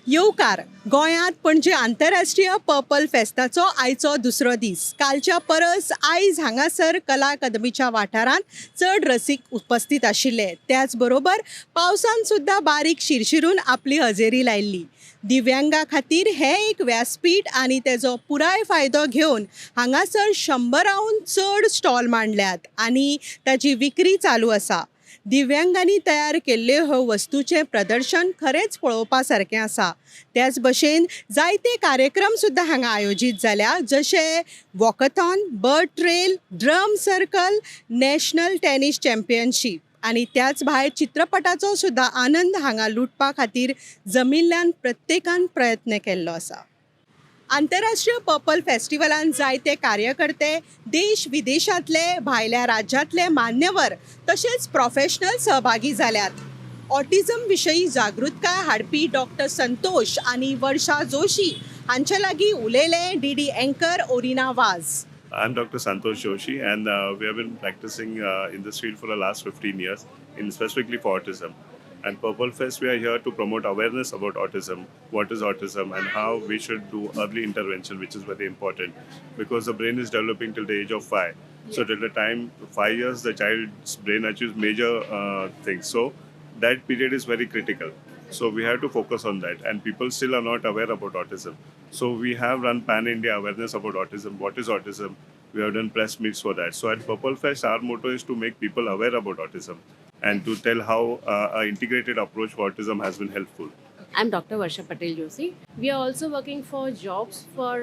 येवकार गोंयांत पणजे आंतरराष्ट्रीय पर्पल फेस्ताचो आयचो दुसरो दीस. कालच्या परस आयज हांगासर कला अकादमीच्या वाठारांत चड रसीक उपस्थित आशिल्ले. त्याच बरोबर पावसान सुद्धा बारीक शिरशिरून आपली हजेरी लायिल्ली. दिव्यांगा खातीर हें एक व्यासपीठ आनी तेजो पुराय फायदो घेवन हांगासर 100राहून चड स्टॉल मांडल्यात आनी ताची विक्री चालू आसा. दिव्यांगांनी तयार केल्ले ह्यो वस्तूचें प्रदर्शन खरेंच पळोवपा सारकें आसा. त्याच भशेन जायते कार्यक्रम सुद्दां हांगा आयोजीत जाल्या, जशे walkathon, bird trail, drum circle, national tennis championship आनी त्याच भायर चित्रपटाचो सुद्दां आनंद हांगा लुटपा खातीर जमिल्ल्यान प्रत्येकान प्रयत्न केल्लो आसा. आंतरराष्ट्रीय पर्पल फेस्टिवलान जायते कार्यकर्ते देश विदेशांतले भायल्या राज्यांतले मान्यवर तशेंच प्रोफेशनल सहभागी जाल्यात. ऑटिझम विशयी जागृतकाय हाडपी डॉक्टर संतोष आनी वर्षा जोशी हांचे लागीं उलयले डीडी एंकर ओरिना वाज. I'm Dr. Santosh Joshi, and we have been practicing in this field for the last 15 years, in specifically for autism. And Purple Fest, we are here to promote awareness about autism, what is autism, and how we should do early intervention, which is very important, because the brain is developing till the age of 5. So till the time 5 years, the child's brain achieves major things. So that period is very critical. So we have to focus on that, and people still are not aware about autism. So we have run pan-India awareness about autism. What is autism? We have done press meets for that. So at Purple Fest, our motto is to make people aware about autism and to tell how an integrated approach for autism has been helpful. I'm Dr. Varsha Patel Joshi. We are also working for jobs for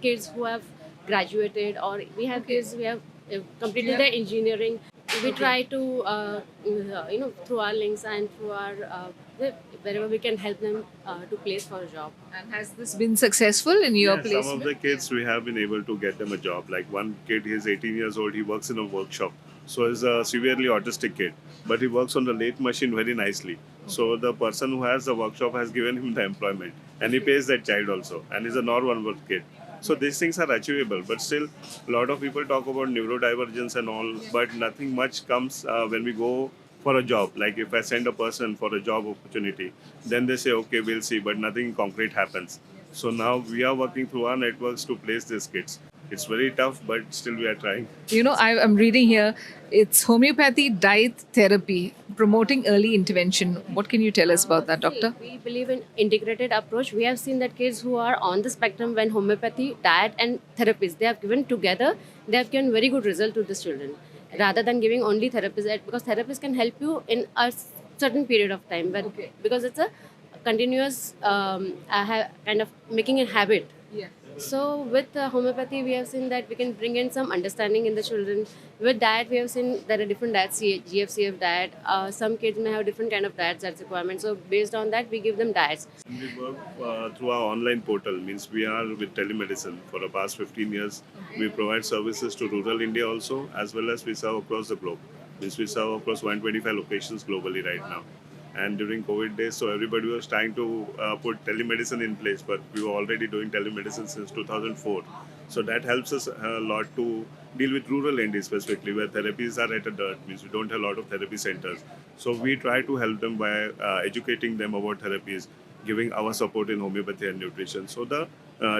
kids who have graduated, or we have kids who have completed their engineering. We try to, through our links and through our wherever we can help them to place for a job. And has this been successful in your Yes, placement? some of the kids we have been able to get them a job. Like one kid, he's 18 years old. He works in a workshop. So he's a severely autistic kid, but he works on the lathe machine very nicely. So the person who has the workshop has given him the employment, and he pays that child also. And he's a normal kid. So these things are achievable, but still, a lot of people talk about neurodivergence and all, but nothing much comes when we go for a job. Like if I send a person for a job opportunity, then they say, okay, we'll see, but nothing concrete happens. So now we are working through our networks to place these kids. It's very tough, but still we are trying. You know, I'm reading here, it's homeopathy diet therapy, promoting early intervention. What can you tell us about that, doctor? We believe in integrated approach. We have seen that kids who are on the spectrum, when homeopathy, diet and therapies, they have given together, they have given very good result to these children. Rather than giving only therapies, because therapies can help you in a certain period of time, but because it's a continuous kind of making a habit. Yeah. So with homeopathy, we have seen that we can bring in some understanding in the children. With diet, we have seen there are different diets, GFCF diet. Some kids may have different kind of diets that's requirement. So based on that, we give them diets. We work through our online portal, means we are with telemedicine for the past 15 years. We provide services to rural India also, as well as we serve across the globe. Means we serve across 125 locations globally right now. And during COVID days, so everybody was trying to put telemedicine in place, but we were already doing telemedicine since 2004. So that helps us a lot to deal with rural India specifically, where therapies are at a dirt, means we don't have a lot of therapy centers. So we try to help them by educating them about therapies, giving our support in homeopathy and nutrition. So the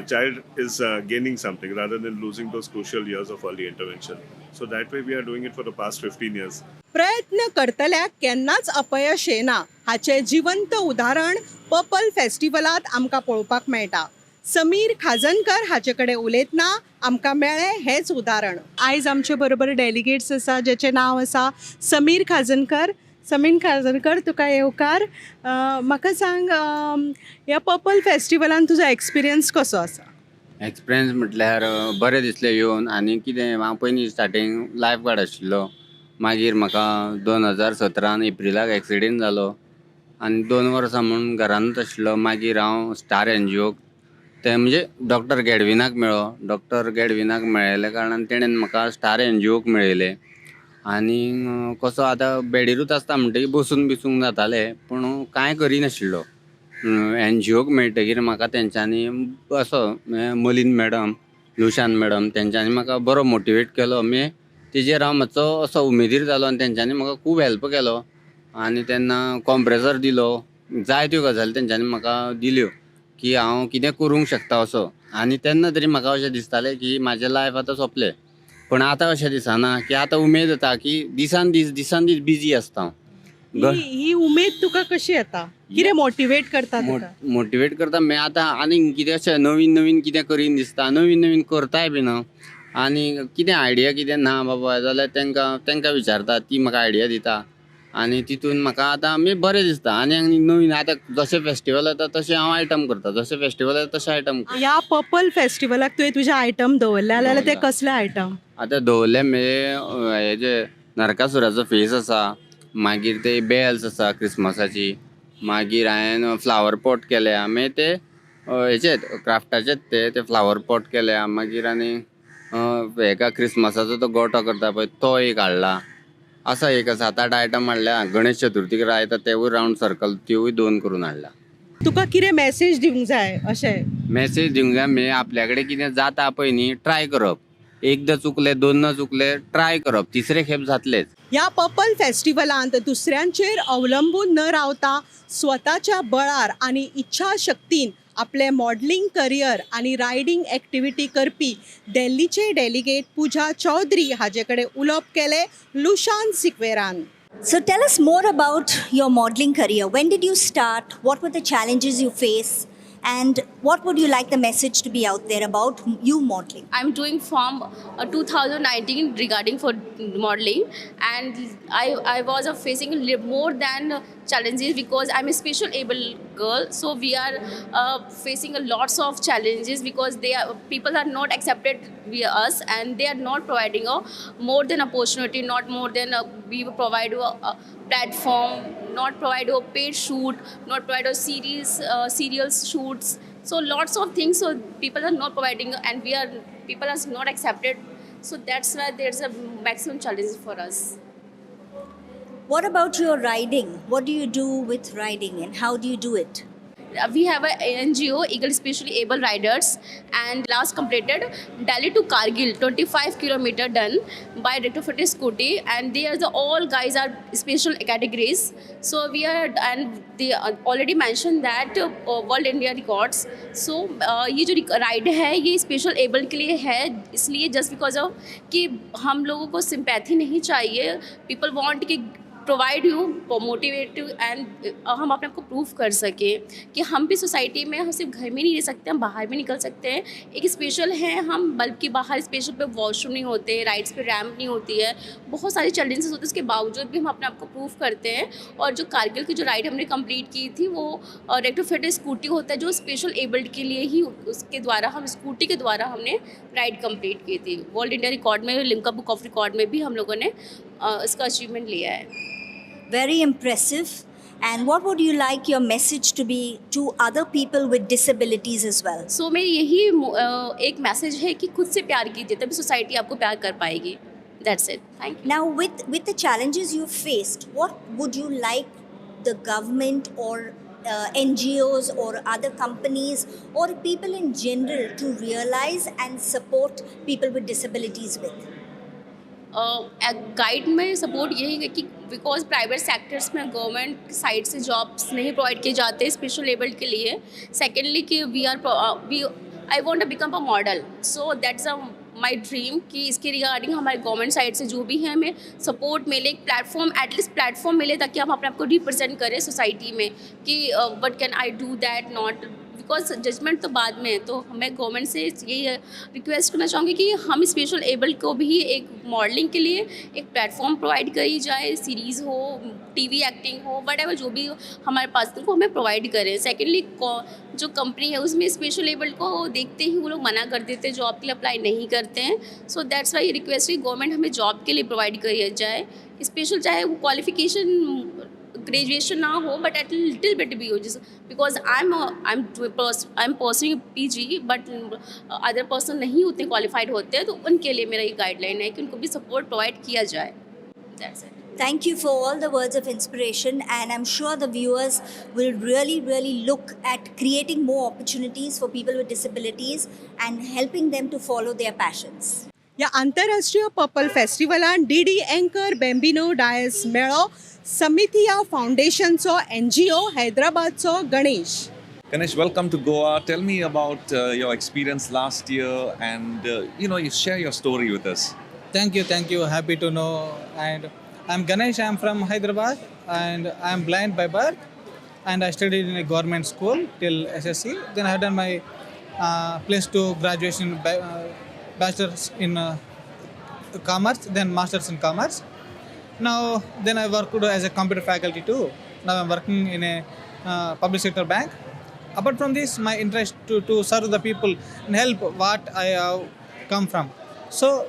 child is gaining something rather than losing those crucial years of early intervention. So that way we are doing it for the past 15 years. प्रयत्न करतल्याक केन्नाच अपयश येना हाचें जिवंत उदाहरण purple फेस्टिवलांत आमकां पळोवपाक मेळटा. समीर खाजनकर हाचे कडेन उलयतना आमकां मेळ्ळें हेंच उदाहरण. आयज आमचे बरोबर डेलिगेट्स आसा जेचें नांव आसा समीर खाजनकर. समीर खाजनकर, तुका येवकार. म्हाका सांग, ह्या पर्पल फेस्टिवलान तुजो एक्सपिरियन्स कसो आसा? एक्सपिरियन्स म्हटल्यार बरें दिसलें येवन. आनी कितें, हांव पयलीं स्टार्टींग लायफ गार्ड आशिल्लो. मागीर म्हाका 2017 एप्रिलाक एक्सिडेंट जालो आनी 2 वर्सां म्हणून घरानूच आशिल्लो. मागीर हांव स्टार NGO ते म्हणजे डॉक्टर गॅडविनाक मेळ्ळो. डॉक्टर गॅडविनाक मेळिल्ल्या कारणान तेणेन म्हाका स्टार NGOक मेळयलें. आनी कसो आतां बेडीरूच आसता म्हणटकीर बसून बिसूंक जातालें, पूण कांय करिनाशिल्लो. NGOक मेळटकीर म्हाका तेंच्यांनी असो मलीन मॅडम, लुशान मॅडम, तेंच्यांनी म्हाका बरो मोटिवेट केलो. तेजेर हांव मातसो असो उमेदीर जालो आनी तेंच्यांनी म्हाका खूब हेल्प केलो. आनी तेन्ना कॉम्प्रेसर दिलो, जायत्यो गजाली तेंच्यांनी म्हाका दिल्यो की हांव कितें करूंक शकता असो. आनी तेन्ना तरी म्हाका अशें दिसतालें की म्हाजें लायफ आतां सोंपलें. पूण आतां अशें दिसना की आतां उमेद येता की दिसान दीस बिजी आसता हांव. ही उमेद तुका कशी येता? कितें मोटिवेट करता तुका? मोटिवेट करता मागीर आतां आनीक कितें अशें नवीन कितें करीन दिसता, नवीन करताय बीन हांव. आनी कितें आयडिया कितें ना बाबा जाल्यार तेंकां विचारता, ती म्हाका आयडिया दिता. आनी तितून म्हाका आतां मागीर बरें दिसता. आनी नवीन आतां जशे फेस्टिवल येता तशे हांव आयटम करता, जशे फेस्टिवल येता तशे आयटम करता. ह्या पर्पल फेस्टिवलाक तुवें तुजे आयटम दवरले जाल्यार ते कसले आयटम? आतां दवरले म्हणजे हे जे नरकासुराचो फेस आसा, मागीर ते बेल्स आसा क्रिसमसाची, मागीर हांवें फ्लावर पॉट केल्या, मागीर ते हेचेच क्राफ्टाचेच ते फ्लावर पॉट केल्या. मागीर आनी हेका क्रिसमसाचो तो गोठो करता पळय तो एक हाडला. असो एक 7-8 आयटम हाडल्या. गणेश चतुर्थीक लायता तेवूय रावंड सर्कल त्योय 2 करून हाडल्या. तुका कितें मेसेज दिवंक जाय अशें? मेसेज दिवंक जाय म्हणजे आपल्या कडेन कितें जाता पळय न्ही ट्राय करप. एकदां चुकले, दोनदां चुकले, ट्राय करप, तिसरे खेप जातलेच. ह्या पर्पल फेस्टिवलांत दुसऱ्यांचेर अवलंबून न रावता स्वताच्या बळार आनी इच्छा शक्तीन आपले मॉडलिंग करियर आनी रायडिंग एक्टिविटी करपी दिल्लीचे डेलिगेट पूजा चौधरी हाजे कडेन उलोवप केले Lushan सिक्वेरान. So tell us more about your modeling career. When did you start? What were the challenges you faced? And what would you like the message to be out there about you modeling? I'm doing from 2019 regarding for modeling, and I was facing more than challenges because I'm a special able girl. So we are facing lots of challenges because people are not accepted via us, and they are not providing more than opportunity, not more than we provide a platform, not provide a paid shoot, not provide a serials shoots. So lots of things. So people are not providing, and people are not accepted. So that's why there's a maximum challenge for us. What about your riding? What do you do with riding and how do you do it? We have a NGO, Eagle Specially Able Riders, and last completed Delhi to Kargil, 25 kilometer done by retrofitted scooty, and they are all guys are special categories. So we are, and they already mentioned that World India Records. So ये जो ride है ये special able के लिए है, इसलिए just because of कि हम लोगों को सिंपैथी नहीं चाहिए. पीपल वांट कि provide you motivate you, and हम अपने आप को प्रूव कर सकें कि हम भी सोसाइटी में हम सिर्फ घर में नहीं रह सकते, हम बाहर भी निकल सकते हैं. एक स्पेशल है हम, बल्कि बाहर स्पेशल पे वॉशरूम नहीं होते, राइड्स पे रैम्प नहीं होती है, बहुत सारे चैलेंजेस होते हैं. उसके बावजूद भी हम अपने आप को प्रूव करते हैं. और जो कारगिल की जो राइड हमने कंप्लीट की थी वो रेट्रोफिटेड स्कूटी होता है जो स्पेशल एबल्ड के लिए ही, उसके द्वारा हम स्कूटी के द्वारा हमने राइड कंप्लीट की थी. वर्ल्ड इंडिया रिकॉर्ड में, लिम्का बुक ऑफ रिकॉर्ड में भी हम लोगों ने इसका अचीवमेंट लिया है. Very impressive. And what would you like your message to be to other people with disabilities as well? सो मेरी यही एक मैसेज है कि खुद से प्यार कीजिए, तभी सोसाइटी आपको प्यार कर पाएगी. That's it. Thank you. Now, with the challenges you faced, what would you like the government or NGOs or other companies or people in general to realize and support people with disabilities with? Guide में support यही है कि because private sectors में government side से jobs नहीं provide किए जाते special abled के लिए. सेकेंडली कि I want to become a model. So that's my dream कि इसके रिगार्डिंग हमारे गवर्नमेंट साइड से जो भी है हमें सपोर्ट मिले, एक प्लेटफॉर्म, एटलीस्ट प्लेटफॉर्म मिले, ताकि हम अपने आप को रिप्रेजेंट करें सोसाइटी में कि what can I do that not, because judgement तो बाद में है. तो मैं गवर्नमेंट से यही रिक्वेस्ट करना चाहूँगी कि हम स्पेशल एबल को भी एक मॉडलिंग के लिए एक प्लेटफॉर्म प्रोवाइड करी जाए, सीरीज़ हो, टीवी एक्टिंग हो, वट जो भी हमारे पास वो हमें प्रोवाइड करें. सेकेंडली जो कंपनी है उसमें स्पेशल एबल को देखते ही वो लोग मना कर देते हैं, जॉब के लिए अप्लाई नहीं करते हैं. सो दैट्स वाई रिक्वेस्ट है गवर्नमेंट हमें जॉब के लिए प्रोवाइड करी जाए स्पेशल, चाहे वो क्वालिफिकेशन ग्रेजुएशन ना हो बट एट लिटिल बिट भी हो. जिस because I am pursuing PG, but other person नहीं उतने क्वालिफाइड होते हैं, तो उनके लिए मेरा ये गाइडलाइन है कि उनको भी सपोर्ट प्रोवाइड किया जाए. That's it. Thank you for all the words of inspiration, and I'm sure the viewers will really look at creating more opportunities for people with disabilities and helping them to follow their passions. या आंतरराष्ट्रीय purple फेस्टिवलान DD anchor Bambino Dias मेळो समिथिया फाउंडेशनचो NGO हैदराबादचो Ganesh. Ganesh, welcome to Goa. Tell me about your experience last year, and you share your story with us. Thank you. Happy to know. And I'm Ganesh. I'm from Hyderabad, and I'm blind by birth. And I studied in a government school till SSC. Then I had done my plus two graduation, bachelor's in commerce, then master's in commerce. Now, then I worked as a computer faculty too. Now I'm working in a public sector bank. Apart from this, my interest to serve the people and help what I have come from. So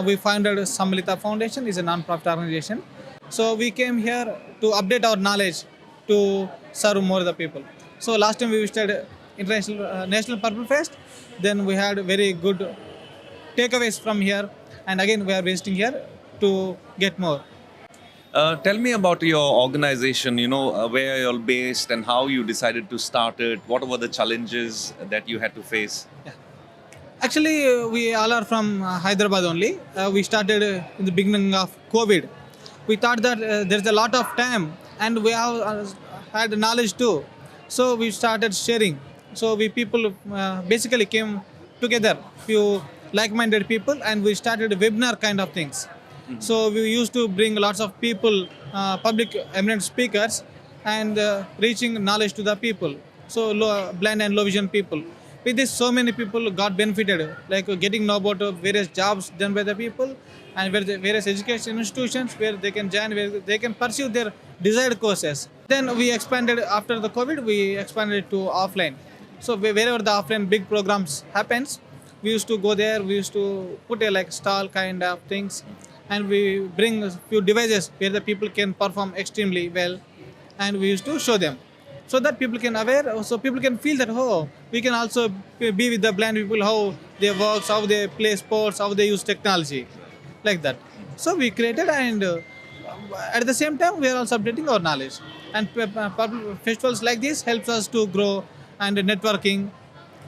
we founded Sammalita Foundation, is a non-profit organization. So we came here to update our knowledge to serve more of the people. So last time we visited International National Purple Fest. Then we had very good takeaways from here, and again we are visiting here to get more. Tell me about your organization, where you're based and how you decided to start it. What were the challenges that you had to face? Actually, we all are from Hyderabad only. We started in the beginning of COVID. We thought that there's a lot of time and we have had knowledge too. So we started sharing. So we people basically came together, few like-minded people, and we started webinar kind of things. So we used to bring lots of people, public eminent speakers, and reaching knowledge to the people. So blind and low vision people. With this, so many people got benefited, like getting know about various jobs done by the people and various education institutions where they can join, where they can pursue their desired courses. Then we expanded after the COVID. We expanded to offline. So wherever the offline big programs happens, we used to go there. We used to put a like stall kind of things. And we bring a few devices where the people can perform extremely well, and we used to show them so that people can aware, so people can feel that we can also be with the blind people, how they work, how they play sports, how they use technology, like that. So we created, and at the same time we are also updating our knowledge, and festivals like this helps us to grow and networking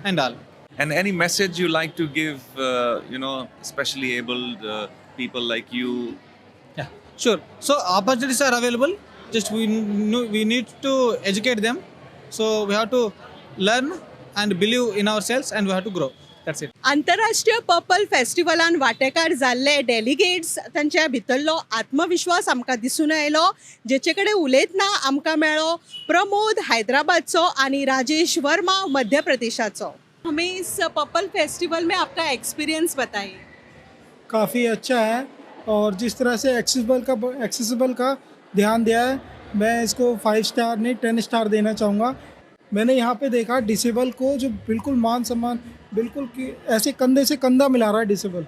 and all. And any message you like to give, especially abled people like you? Yeah, sure. So opportunities are available. Just we need to educate them. So we have to learn and believe in ourselves, and we have to grow. That's it. आंतरराष्ट्रीय purple फेस्टिवलान वांटेकार जाल्ले delegates तांच्या भितरलो आत्मविश्वास आमकां दिसून आयलो, जेचे कडेन उलयतना आमकां मेळ्ळो प्रमोद हैदराबादचो आनी राजेश वर्मा मध्य प्रदेशाचो. हमें इस पर्पल फेस्टिवल में आपका एक्सपीरियंस बताइए. काफ़ी अच्छा है, और जिस तरह से एक्सेसिबल का ध्यान दिया है, मैं इसको 5 स्टार नहीं 10 स्टार देना चाहूँगा. मैंने यहाँ पे देखा डिसेबल को जो बिल्कुल मान सम्मान, बिल्कुल कि ऐसे कंधे से कंधा मिला रहा है डिसेबल.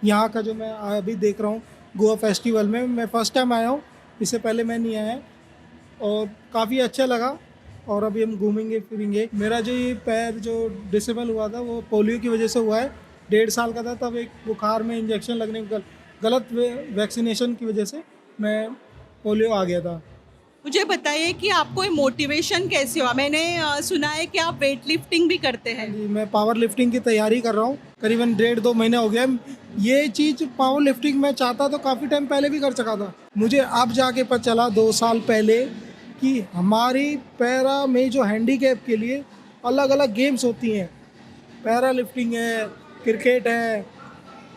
यहाँ का जो मैं अभी देख रहा हूँ गोवा फेस्टिवल में, मैं फ़र्स्ट टाइम आया हूँ, इससे पहले मैं नहीं आया, और काफ़ी अच्छा लगा. और अभी हम घूमेंगे फिरेंगे. मेरा जो ये पैर जो डिसेबल हुआ था वो पोलियो की वजह से हुआ है. 1.5 साल का था तब एक बुखार में इंजेक्शन लगने गलत वैक्सीनेशन की वजह से मैं पोलियो आ गया था. मुझे बताइए कि आपको ये मोटिवेशन कैसे हुआ. मैंने सुना है कि आप वेट लिफ्टिंग भी करते हैं. जी, मैं पावर लिफ्टिंग की तैयारी कर रहा हूँ. करीबन 1.5-2 महीने हो गए. ये चीज़ पावर लिफ्टिंग मैं चाहता तो काफ़ी टाइम पहले भी कर सका था. मुझे अब जाके पता चला 2 साल पहले कि हमारी पैरा में जो हैंडीकैप के लिए अलग अलग गेम्स होती हैं. पैरा लिफ्टिंग है, क्रिकेट है,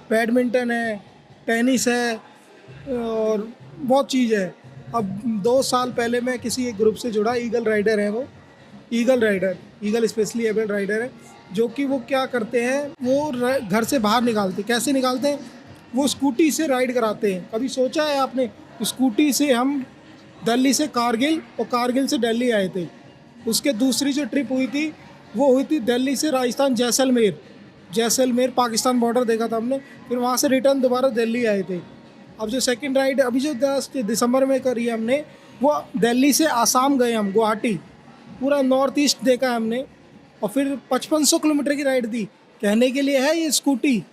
बैडमिंटन है, टेनिस है, और बहुत चीज़ है. अब 2 साल पहले मैं किसी एक ग्रुप से जुड़ा. ईगल राइडर है वो, ईगल स्पेशली एबल्ड राइडर है, जो कि वो क्या करते हैं, वो घर से बाहर निकालते. कैसे निकालते हैं? वो स्कूटी से राइड कराते हैं. कभी सोचा है आपने? स्कूटी से हम दिल्ली से कारगिल और कारगिल से दिल्ली आए थे. उसके दूसरी जो ट्रिप हुई थी वो हुई थी दिल्ली से राजस्थान जैसलमेर पाकिस्तान बॉर्डर देखा था हमने. फिर वहाँ से रिटर्न दोबारा दिल्ली आए थे. अब जो सेकंड राइड अभी जो 10 दिसंबर में करी है हमने, वो दिल्ली से आसाम गए हम, गुवाहाटी, पूरा नॉर्थ ईस्ट देखा हमने, और फिर 5500 किलोमीटर की राइड दी. कहने के लिए है ये स्कूटी.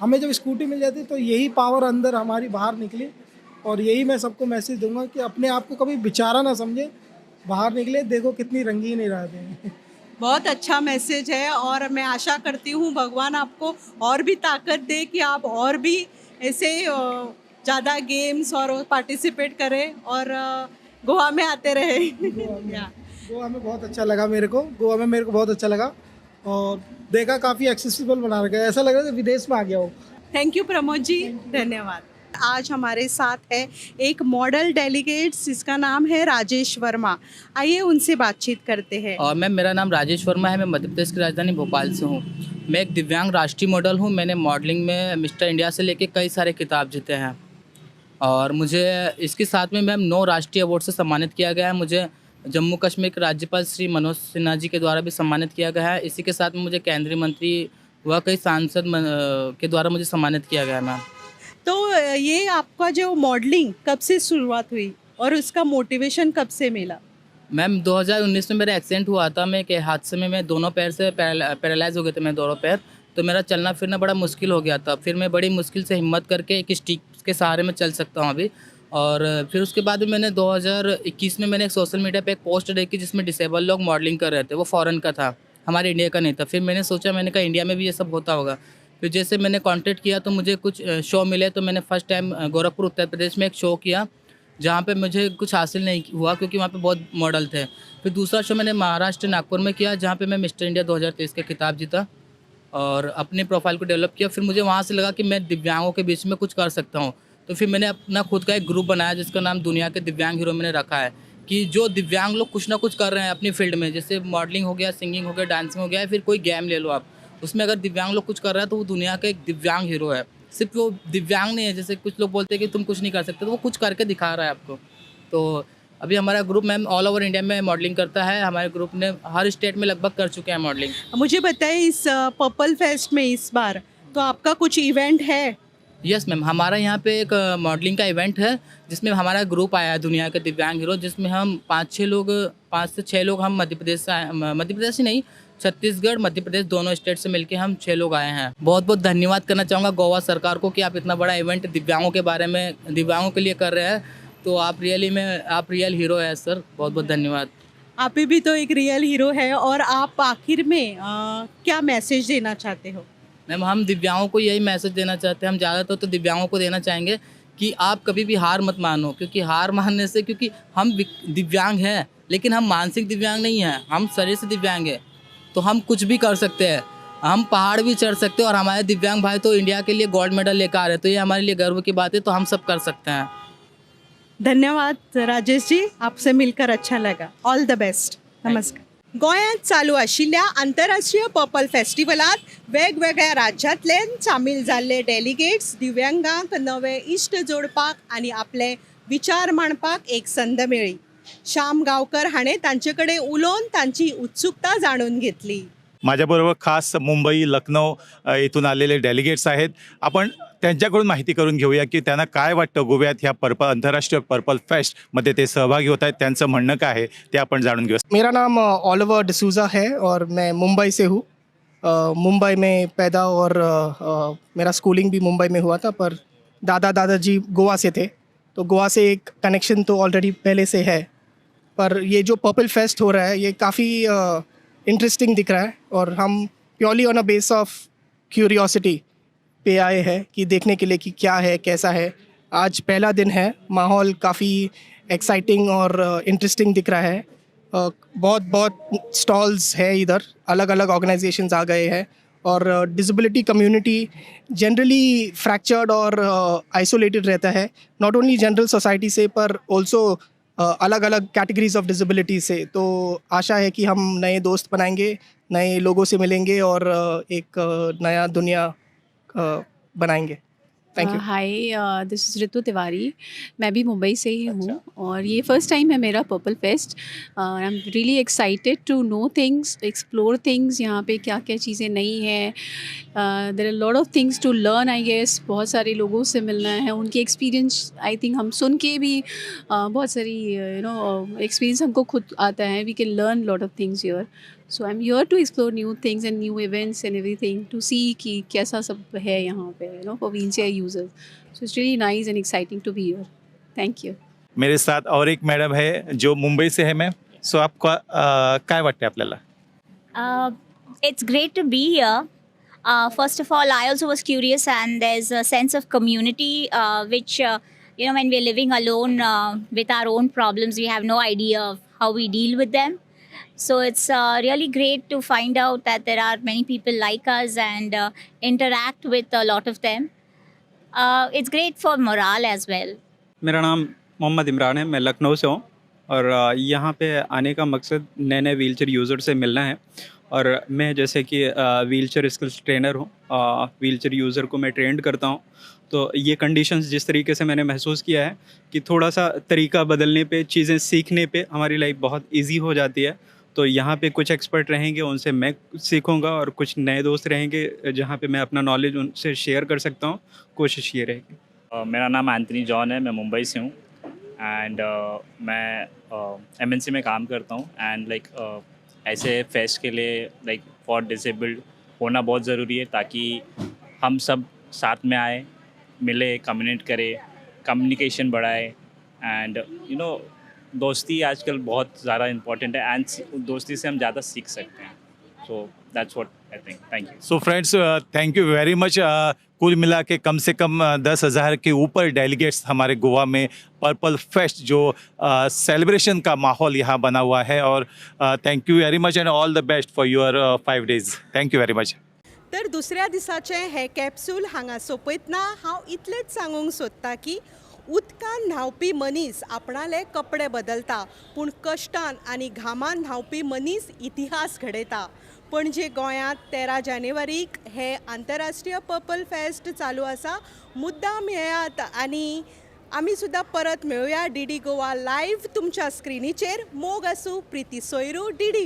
हमें जब स्कूटी मिल जाती तो यही पावर अंदर हमारी बाहर निकली. और यही मैं सबको मैसेज दूंगा कि अपने आप को कभी बेचारा ना समझे, बाहर निकले, देखो कितनी रंगीन इरादे हैं. बहुत अच्छा मैसेज है, और मैं आशा करती हूँ भगवान आपको और भी ताकत दे कि आप और भी ऐसे ज़्यादा गेम्स और पार्टिसिपेट करें और गोवा में आते रहे या गोवा में बहुत अच्छा लगा मेरे को, गोवा में मेरे को बहुत अच्छा लगा और देखा काफ़ी एक्सेसिबल बना रखा है, ऐसा लग रहा है विदेश में आ गया हो। थैंक यू प्रमोद जी, धन्यवाद। आज हमारे साथ है एक मॉडल डेलीगेट्स, जिसका नाम है राजेश वर्मा। आइए उनसे बातचीत करते हैं। और मैम मेरा नाम राजेश वर्मा है, मैं मध्य प्रदेश की राजधानी भोपाल से हूँ। मैं एक दिव्यांग राष्ट्रीय मॉडल हूँ। मैंने मॉडलिंग में मिस्टर इंडिया से लेके कई सारे खिताब जीते हैं और मुझे इसके साथ में मैम 9 राष्ट्रीय अवार्ड से सम्मानित किया गया है। मुझे जम्मू कश्मीर के राज्यपाल श्री मनोज सिन्हा जी के द्वारा भी सम्मानित किया गया है। इसी के साथ में मुझे केंद्रीय मंत्री व कई सांसद के द्वारा मुझे सम्मानित किया गया है मैम। तो ये आपका जो मॉडलिंग कब से शुरुआत हुई और उसका मोटिवेशन कब से मिला? मैम 2019 में मेरा एक्सीडेंट हुआ था। मैं के हादसे में मैं दोनों पैर से पैरालाइज हो गए थे, मैं दोनों पैर। तो मेरा चलना फिरना बड़ा मुश्किल हो गया था। फिर मैं बड़ी मुश्किल से हिम्मत करके एक स्टिक के सहारे में चल सकता हूँ अभी। और फिर उसके बाद में मैंने 2021 में मैंने एक सोशल मीडिया पे एक पोस्ट देखी जिसमें डिसेबल लोग मॉडलिंग कर रहे थे। वो फॉरेन का था, हमारे इंडिया का नहीं था। फिर मैंने सोचा, मैंने कहा इंडिया में भी ये सब होता होगा। फिर जैसे मैंने कॉन्टेक्ट किया तो मुझे कुछ शो मिले। तो मैंने फर्स्ट टाइम गोरखपुर उत्तर प्रदेश में एक शो किया जहाँ पे मुझे कुछ हासिल नहीं हुआ क्योंकि वहाँ पे बहुत मॉडल थे। फिर दूसरा शो मैंने महाराष्ट्र नागपुर में किया जहाँ पे मैं मिस्टर इंडिया 2023 का खिताब जीता और अपने प्रोफाइल को डेवलप किया। फिर मुझे वहाँ से लगा कि मैं दिव्यांगों के बीच में कुछ कर सकता हूँ। तो फिर मैंने अपना खुद का एक ग्रुप बनाया जिसका नाम दुनिया के दिव्यांग हीरो मैंने रखा है कि जो दिव्यांग लोग कुछ ना कुछ कर रहे हैं अपनी फील्ड में, जैसे मॉडलिंग हो गया, सिंगिंग हो गया, डांसिंग हो गया, या फिर कोई गेम ले लो आप, उसमें अगर दिव्यांग लोग कुछ कर रहा है तो वो दुनिया का एक दिव्यांग हीरो है। सिर्फ वो दिव्यांग नहीं है, जैसे कुछ लोग बोलते हैं कि तुम कुछ नहीं कर सकते, तो वो कुछ करके दिखा रहा है आपको। तो अभी हमारा group ma'am all over India में मॉडलिंग करता है। हमारे ग्रुप ने हर स्टेट में लगभग कर चुके हैं मॉडलिंग। मुझे बताइए इस पर्पल फेस्ट में इस बार तो आपका कुछ इवेंट है? यस मैम, हमारा यहाँ पे एक मॉडलिंग का इवेंट है जिसमें हमारा ग्रुप आया है दुनिया के दिव्यांग हीरो, जिसमें हम 5 से 6 लोग हम मध्य प्रदेश ही नहीं, छत्तीसगढ़ मध्य प्रदेश दोनों स्टेट से मिलके हम 6 लोग आए हैं। बहुत बहुत धन्यवाद करना चाहूँगा गोवा सरकार को कि आप इतना बड़ा इवेंट दिव्यांगों के बारे में, दिव्यांगों के लिए कर रहे हैं। तो आप रियल हीरो है सर, बहुत बहुत धन्यवाद। आप भी तो एक रियल हीरो है। और आप आखिर में क्या मैसेज देना चाहते हो? मैम हम दिव्यांगों को यही मैसेज देना चाहते हैं, हम ज़्यादातर तो दिव्यांगों को देना चाहेंगे कि आप कभी भी हार मत मानो, क्योंकि हार मानने से, क्योंकि हम दिव्यांग हैं लेकिन हम मानसिक दिव्यांग नहीं हैं, हम शरीर से दिव्यांग हैं। तो हम कुछ भी कर सकते हैं, हम पहाड़ भी चढ़ सकते हैं। और हमारे दिव्यांग भाई तो इंडिया के लिए गोल्ड मेडल लेकर आ रहे हैं, तो ये हमारे लिए गर्व की बात है। तो हम सब कर सकते हैं। धन्यवाद राजेश जी, आपसे मिलकर अच्छा लगा। All the best. नमस्कार. गोंयांत चालू आशिल्ल्या आंतरराष्ट्रीय पर्पल फेस्टिवलात वेगवेगळ्या राज्यांतल्यान सामील जाल्ले डेलिगेट्स दिव्यांगांक नवे इश्ट जोडपाक आनी आपले विचार मांडपाक एक संद मेळ्ळी. श्याम गांवकर हाणें तांचे कडेन उलोवन तांची उत्सुकता जाणून घेतली. माझ्याबरोबर खास मुंबई, लखनौ इथून आलेले डेलिगेट्स आहेत. आपण त्यांच्याकडून माहिती करून घेऊया की त्यांना काय वाटतं गोव्यात ह्या आंतरराष्ट्रीय पर्पल फेस्टमध्ये ते सहभागी होत आहेत, त्यांचं म्हणणं काय आहे ते आपण जाणून घेऊया. मेरा नाम ओलिवर डिसूजा है और मैं मुंबई से हूँ. मुंबई में पैदा और मेरा स्कूलिंग भी मुंबई में हुआ था, पर दादाजी गोवा से थे, तो गोवा से एक कनेक्शन तो ऑलरेडी पहले से है. पर ये जो पर्पल फेस्ट हो रहा है ये काफ़ी इंटरेस्टिंग दिख रहा है और हम purely on a base of curiosity पे आए हैं कि देखने के लिए कि क्या है, कैसा है. आज पहला दिन है, माहौल काफ़ी एक्साइटिंग और इंटरेस्टिंग दिख रहा है. बहुत स्टॉल्स है इधर, अलग अलग ऑर्गेनाइजेशंस आ गए हैं और डिसेबिलिटी कम्युनिटी जनरली फ्रैक्चर्ड और आइसोलेटेड रहता है, नॉट ओनली जनरल सोसाइटी से पर ऑल्सो अलग अलग कैटेगरीज ऑफ डिसेबिलिटी से. तो आशा है कि हम नए दोस्त बनाएंगे, नए लोगों से मिलेंगे और एक नया दुनिया बनाएंगे. Thank you. Hi, this is Ritu Tiwari. मैं भी मुंबई से ही हूँ और ये फर्स्ट टाइम है मेरा purple fest. I am really excited to know things, explore things. यहाँ पे क्या क्या चीज़ें नई हैं. There are lot of things to learn I guess. बहुत सारे लोगों से मिलना है, उनके एक्सपीरियंस आई थिंक हम सुन के भी बहुत सारी एक्सपीरियंस हमको खुद आता है. We can learn lot of things here. So I'm here to explore new things and new events and everything to see कि कैसा सब है यहाँ पे, for wheelchair users. So it's really nice and exciting to be here. Thank you. मेरे साथ और एक मैडम है जो मुंबई से है. मैम, सो आपका काय वाटते आपल्याला? It's great to be here. First of all, I also was curious, and there's a sense of community, which, when we're living alone with our own problems, we have no idea of how we deal with them. So it's really great to find out that there are many people like us and interact with a lot of them. It's great for morale as well. मेरा नाम मोहम्मद इमरान है, मैं लखनऊ से हूँ और यहाँ पे आने का मकसद नए नए व्हीलचेयर यूज़र से मिलना है। और मैं जैसे कि व्हीलचेयर स्किल्स ट्रेनर हूँ, व्हीलचेयर यूज़र को मैं ट्रेंड करता हूँ। तो ये कंडीशंस जिस तरीके से मैंने महसूस किया है कि थोड़ा सा तरीका बदलने पे, चीज़ें सीखने पे हमारी लाइफ बहुत इजी हो जाती है। तो यहाँ पे कुछ एक्सपर्ट रहेंगे, उनसे मैं सीखूँगा, और कुछ नए दोस्त रहेंगे जहाँ पे मैं अपना नॉलेज उनसे शेयर कर सकता हूँ। कोशिश ये रहेगी। मेरा नाम एंथनी जॉन है, मैं मुंबई से हूँ एंड मैं MNC में काम करता हूँ एंड ऐसे फेस्ट के लिए फॉर डिसेबल्ड होना बहुत ज़रूरी है ताकि हम सब साथ में आए, मिले, कम्युनिकेट करें, कम्युनिकेशन बढ़ाए एंड दोस्ती आजकल बहुत ज़्यादा इम्पोर्टेंट है एंड दोस्ती से हम ज़्यादा सीख सकते हैं। So that's what I think. Thank you. So friends, thank you very much. कुल मिला के कम से कम 10,000 के ऊपर डेलीगेट्स हमारे गोवा में पर्पल फेस्ट जो सेलिब्रेशन का माहौल यहाँ बना हुआ है। और thank you very much and all the best for your 5 days। Thank you very much. तर दुसऱ्या दिसाचें हे कॅप्सूल हांगा सोंपयतना हांव इतलेंच सांगूंक सोदतां की उदकान न्हांवपी मनीस आपणाले कपडे बदलता, पूण कश्टान आनी घामान न्हांवपी मनीस इतिहास घडयता। पणजे गोंयांत 13 जानेवारीक हे आंतरराष्ट्रीय पर्पल फेस्ट चालू आसा। मुद्दाम येयात आनी आमी सुद्दां परत मेळुया DD गोवा लायव्ह तुमच्या स्क्रिनीचेर। मोग आसूं प्रिती सोयरू, DD।